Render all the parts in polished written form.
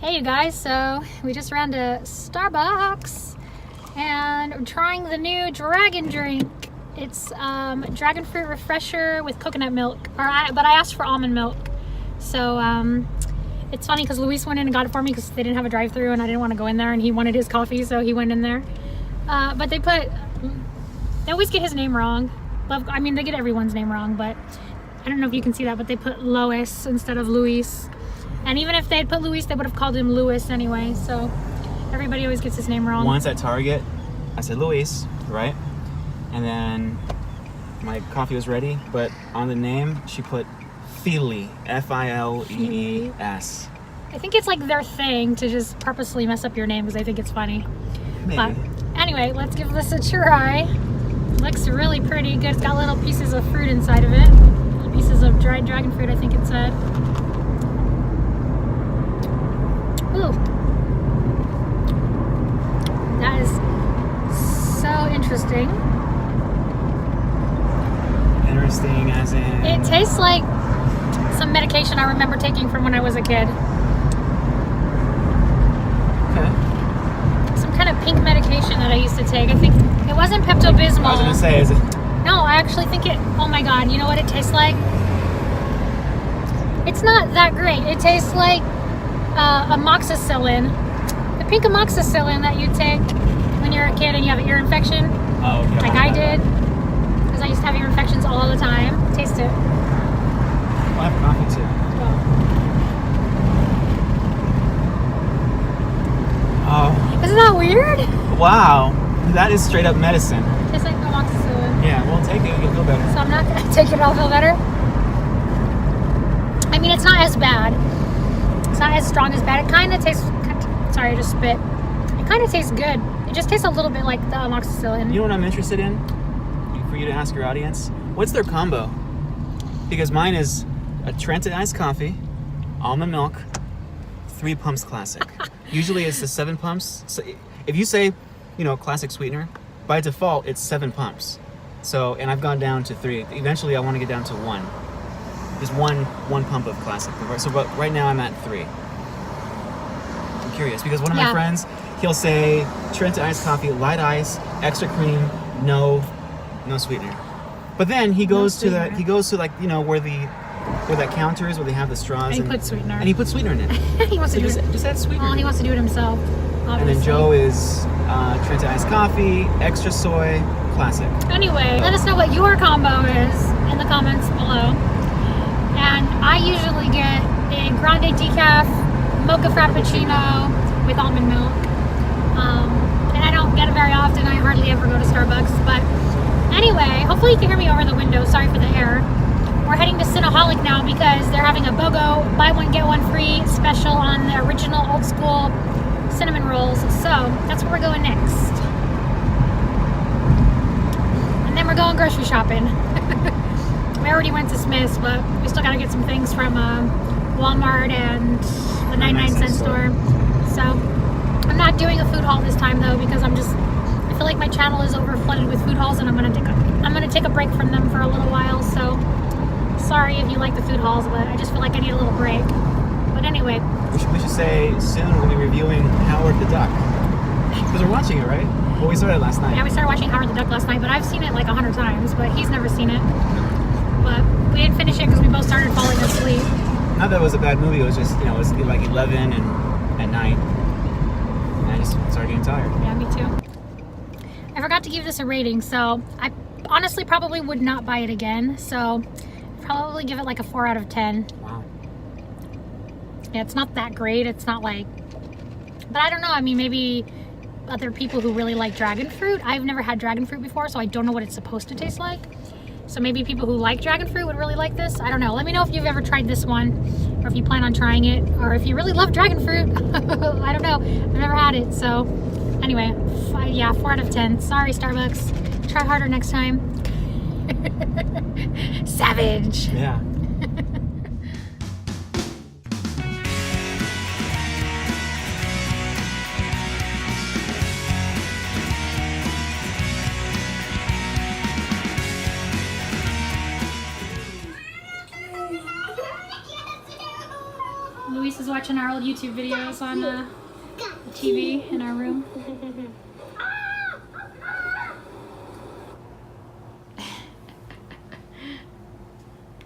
Hey you guys, so we just ran to Starbucks and we're trying the new dragon drink. It's dragon fruit refresher with coconut milk, but I asked for almond milk. So it's funny because Luis went in and got it for me because they didn't have a drive-thru and I didn't want to go in there, and he wanted his coffee, so he went in there. But they always get his name wrong. I mean, they get everyone's name wrong, but I don't know if you can see that, but they put Lois instead of Luis. And even if they had put Luis, they would have called him Louis anyway. So everybody always gets his name wrong. Once at Target, I said Luis, right? And then my coffee was ready, but on the name, she put Filees, F-I-L-E-E-S. I think it's like their thing to just purposely mess up your name because I think it's funny. Maybe. But anyway, let's give this a try. Looks really pretty good. It's got little pieces of fruit inside of it. Little pieces of dried dragon fruit, I think it said. Ooh. That is so interesting. Interesting as in... It tastes like some medication I remember taking from when I was a kid. Okay. Some kind of pink medication that I used to take. I think it wasn't Pepto-Bismol. I was going to say, is it... No, I actually think it... Oh my god, you know what it tastes like? It's not that great. It tastes like amoxicillin. The pink amoxicillin that you take when you're a kid and you have an ear infection. Oh, yeah. Like I did. Because I used to have ear infections all the time. Taste it. I have coffee too. Oh. Isn't that weird? Wow. That is straight up medicine. Tastes like amoxicillin. Yeah, well, take it. You'll feel better. So I'm not going to take it. I'll feel better. I mean, it's not as bad. It's not as strong as bad. It kind of tastes... Sorry, I just spit. It kind of tastes good. It just tastes a little bit like the amoxicillin. You know what I'm interested in? For you to ask your audience? What's their combo? Because mine is a Trenta iced coffee, almond milk, 3 pumps classic. Usually it's the 7 pumps. So if you say, classic sweetener, by default it's 7 pumps. So, and I've gone down to 3. Eventually I want to get down to 1. Just one pump of classic. So, but right now I'm at 3. I'm curious because one of my friends, he'll say Trenta iced coffee, light ice, extra cream, no sweetener. But then he goes to where that counter is where they have the straws. And he puts sweetener. And he puts sweetener in it. He wants to do it. Just add sweetener. Well, he wants to do it himself. Obviously. And then Joe is Trenta iced coffee, extra soy, classic. Anyway, let us know what your combo is in the comments below. And I usually get a grande decaf mocha frappuccino with almond milk. And I don't get it very often. I hardly ever go to Starbucks. But anyway, hopefully you can hear me over the window. Sorry for the air. We're heading to Cinnaholic now because they're having a BOGO buy one get one free special on the original old school cinnamon rolls. So that's where we're going next. And then we're going grocery shopping. We already went to Smith's, but we still got to get some things from Walmart and the 99-cent store. So I'm not doing a food haul this time though because I feel like my channel is over flooded with food hauls and I'm gonna take a break from them for a little while. So sorry if you like the food hauls, but I just feel like I need a little break. But anyway, we should say soon we'll be reviewing Howard the Duck because we're watching it, right? Well, we started last night. Yeah, we started watching Howard the Duck last night, but I've seen it like 100 times, but he's never seen it. But we didn't finish it because we both started falling asleep. Not that it was a bad movie. It was just, it was like 11 and at night. And I just started getting tired. Yeah, me too. I forgot to give this a rating, so I honestly probably would not buy it again. So probably give it like a 4 out of 10. Wow. Yeah, it's not that great. It's not like, but I don't know. I mean, maybe other people who really like dragon fruit. I've never had dragon fruit before, so I don't know what it's supposed to taste like. So maybe people who like dragon fruit would really like this. I don't know. Let me know if you've ever tried this one, or if you plan on trying it, or if you really love dragon fruit. I don't know. I've never had it. So anyway, 4 out of 10. Sorry, Starbucks. Try harder next time. Savage. Yeah. Luis is watching watching our old YouTube videos on the TV in our room.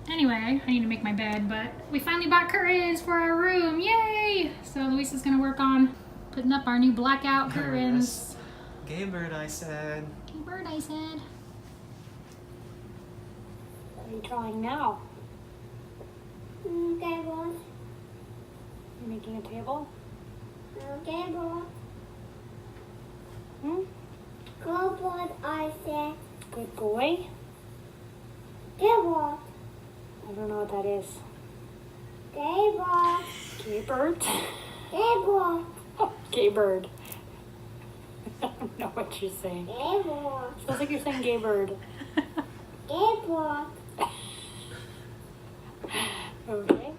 Anyway, I need to make my bed, but we finally bought curtains for our room. Yay! So Luis is gonna work on putting up our new blackout curtains. Gay bird, I said. Gay bird, I said. What are you drawing now? Table. You're making a table? Table. Hmm? Cupboard, I said. Good boy. Table. I don't know what that is. Table. Gay bird? Table. Oh, gay bird. I don't know what you're saying. Table. Sounds like you're saying gay bird. Table. Okay.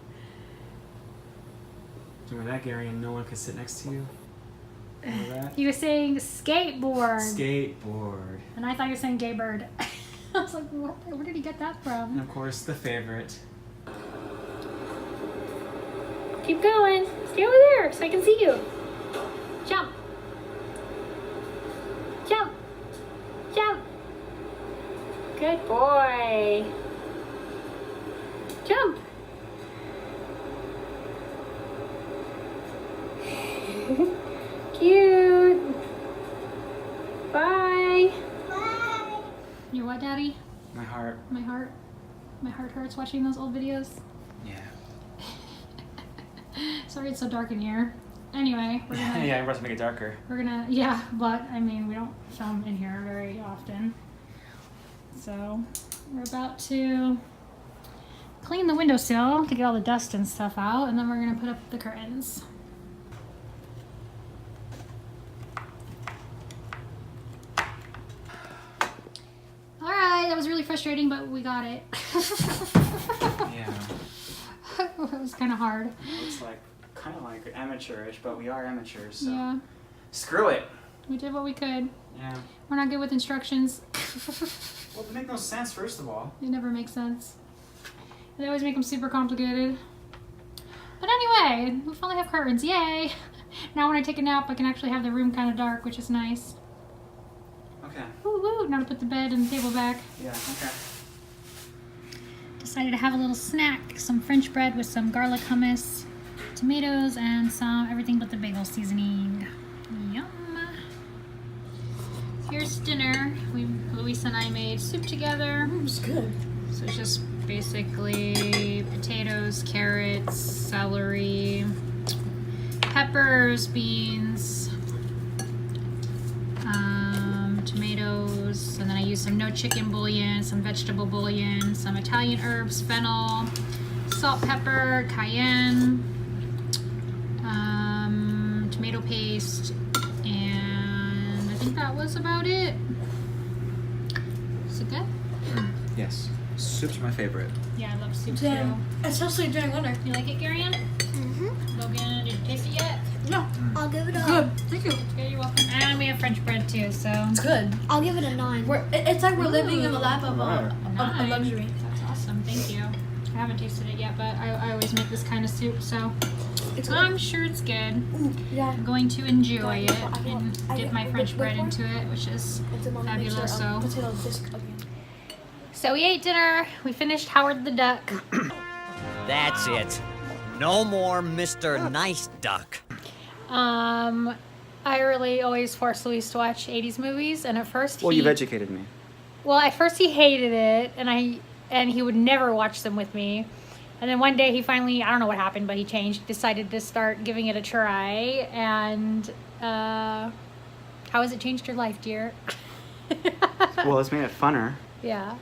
Remember that, Gary, and no one could sit next to you? Remember that? He was saying skateboard. Skateboard. And I thought you were saying gay bird. I was like, where did he get that And from? of course, the favorite. Keep going. Stay over there so I can see you. Jump. Jump. Jump. Good boy. Jump. Cute. Bye. Bye. You're what, Daddy? My heart. My heart. My heart hurts watching those old videos. Yeah. Sorry it's so dark in here. Anyway, we're gonna Yeah, I'm about to make it darker. yeah, but I mean we don't film in here very often. So we're about to clean the windowsill to get all the dust and stuff out, and then we're gonna put up the curtains. Alright, that was really frustrating, but we got it. Yeah. It was kinda hard. Looks like kind of like amateurish, but we are amateurs, so Yeah. screw it. We did what we could. Yeah. We're not good with instructions. Well, they make no sense, first of all. They never make sense. They always make them super complicated. But anyway, we finally have curtains. Yay! Now when I take a nap, I can actually have the room kind of dark, which is nice. Okay. Woo woo! Now to put the bed and the table back. Yeah, okay. Decided to have a little snack. Some French bread with some garlic hummus, tomatoes, and some everything but the bagel seasoning. Yum! Here's dinner. Luis and I made soup together. It's good. So it's just basically potatoes, carrots, celery, peppers, beans, tomatoes, and then I used some no chicken bouillon, some vegetable bouillon, some Italian herbs, fennel, salt, pepper, cayenne, tomato paste, and I think that was about it. Is it good? Yes. Soup's my favorite. Yeah, I love soup too. Damn. Especially during winter. You like it, Gary Ann? Mm-hmm. Logan, did you taste it yet? No. I'll give it a. Good. Thank you. Yeah, you're welcome. And we have French bread too, so. It's good. I'll give it a 9. It's like we're living in the lap of a Nice. luxury. That's awesome, thank you. I haven't tasted it yet, but I always make this kind of soup, so It's good. I'm sure it's good. Yeah. I'm going to enjoy it I and got- dip my French bread into it, which is fabulous. So. Potato disc again. So we ate dinner. We finished Howard the Duck. That's it. No more Mr. Nice Duck. I really always force Luis to watch 80s movies, and at first Well, you've educated me. Well, at first he hated it, and he would never watch them with me. And then one day he finally, I don't know what happened, but he changed, decided to start giving it a try. And how has it changed your life, dear? Well, it's made it funner. Yeah.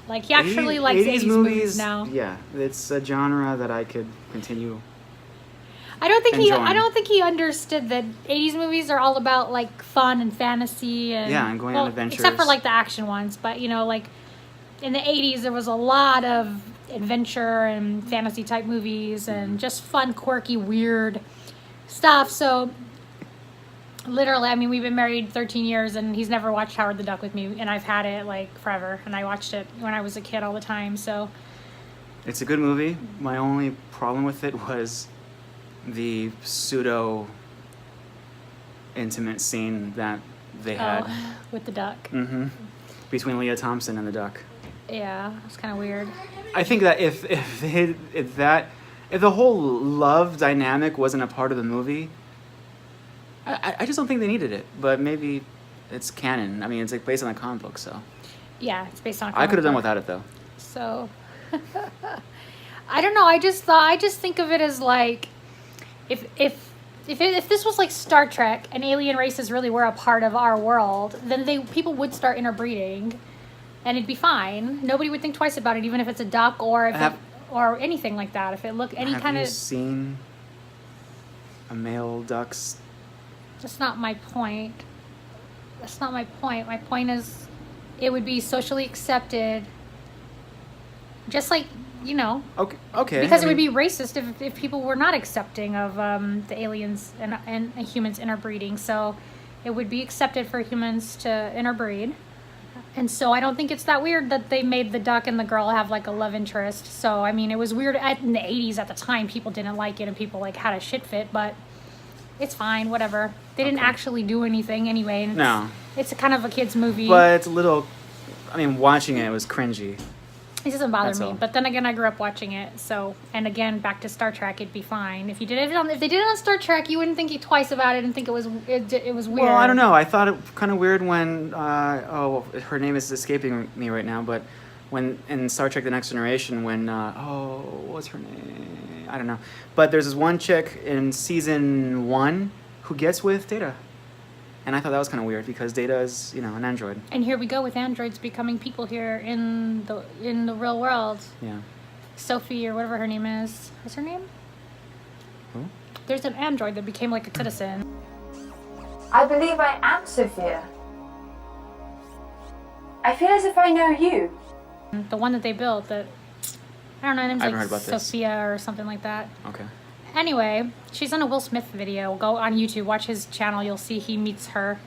Like, he actually likes 80s movies now. Yeah, it's a genre that I could continue. I don't enjoying. think he understood that 80s movies are all about like fun and fantasy and Yeah, and going on adventures. Except for like the action ones, but you know, like in the 80s there was a lot of adventure and fantasy type movies and just fun, quirky, weird stuff. So literally, I mean, we've been married 13 years and he's never watched Howard the Duck with me, and I've had it like forever, and I watched it when I was a kid all the time. So It's a good movie. My only problem with it was the pseudo intimate scene that they had with the duck. between Leah Thompson and the duck. Yeah, it's kind of weird. I think that if the whole love dynamic wasn't a part of the movie, I just don't think they needed it. But maybe it's canon. I mean, it's like based on a comic book, so. Yeah, it's based on. I could have done without it though. So, I don't know. I just think of it as like, if this was like Star Trek and alien races really were a part of our world, then people would start interbreeding, and it'd be fine. Nobody would think twice about it, even if it's a duck or or anything like that. If it looked any kind of. Have you seen a male duck's? That's not my point. That's not my point. My point is, it would be socially accepted. Just like, Okay. Because it would be racist if people were not accepting of the aliens and humans interbreeding. So it would be accepted for humans to interbreed. And so I don't think it's that weird that they made the duck and the girl have like a love interest. So, I mean, it was weird in the 80s at the time. People didn't like it and people like had a shit fit, but it's fine, whatever. They didn't actually do anything anyway. And No. It's a kind of a kid's movie. But it's a little, I mean, watching it was cringy. It doesn't bother That's me, all. but then again, I grew up watching it. So, and again, back to Star Trek, it'd be fine. If they did it on Star Trek, you wouldn't think twice about it and think it was weird. Well, I don't know. I thought it kind of weird when her name is escaping me right now, but when in Star Trek: The Next Generation, when what's her name? I don't know. But there's this one chick in season 1 who gets with Data. And I thought that was kind of weird because Data is, an android. And here we go with androids becoming people here in the real world. Yeah. Sophie or whatever her name is. What's her name? Who? There's an android that became like a citizen. I believe I am Sophia. I feel as if I know you. The one that they built that, I don't know, her name's I haven't like heard about this. Sophia or something like that. Okay. Anyway, she's on a Will Smith video. Go on YouTube, watch his channel. You'll see he meets her.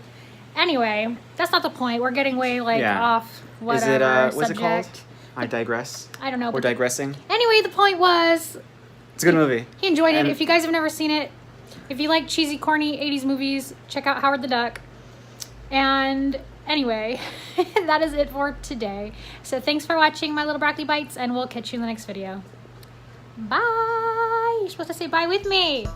Anyway, that's not the point. We're getting way off whatever Is it, what's subject. it called? I digress. I don't know. We're But digressing. anyway, the point was It's a good movie. he enjoyed it. And- If you guys have never seen it, if you like cheesy, corny 80s movies, check out Howard the Duck. And anyway, that is it for today. So thanks for watching my little broccoli bites, and we'll catch you in the next video. Bye. You're supposed to say bye with me.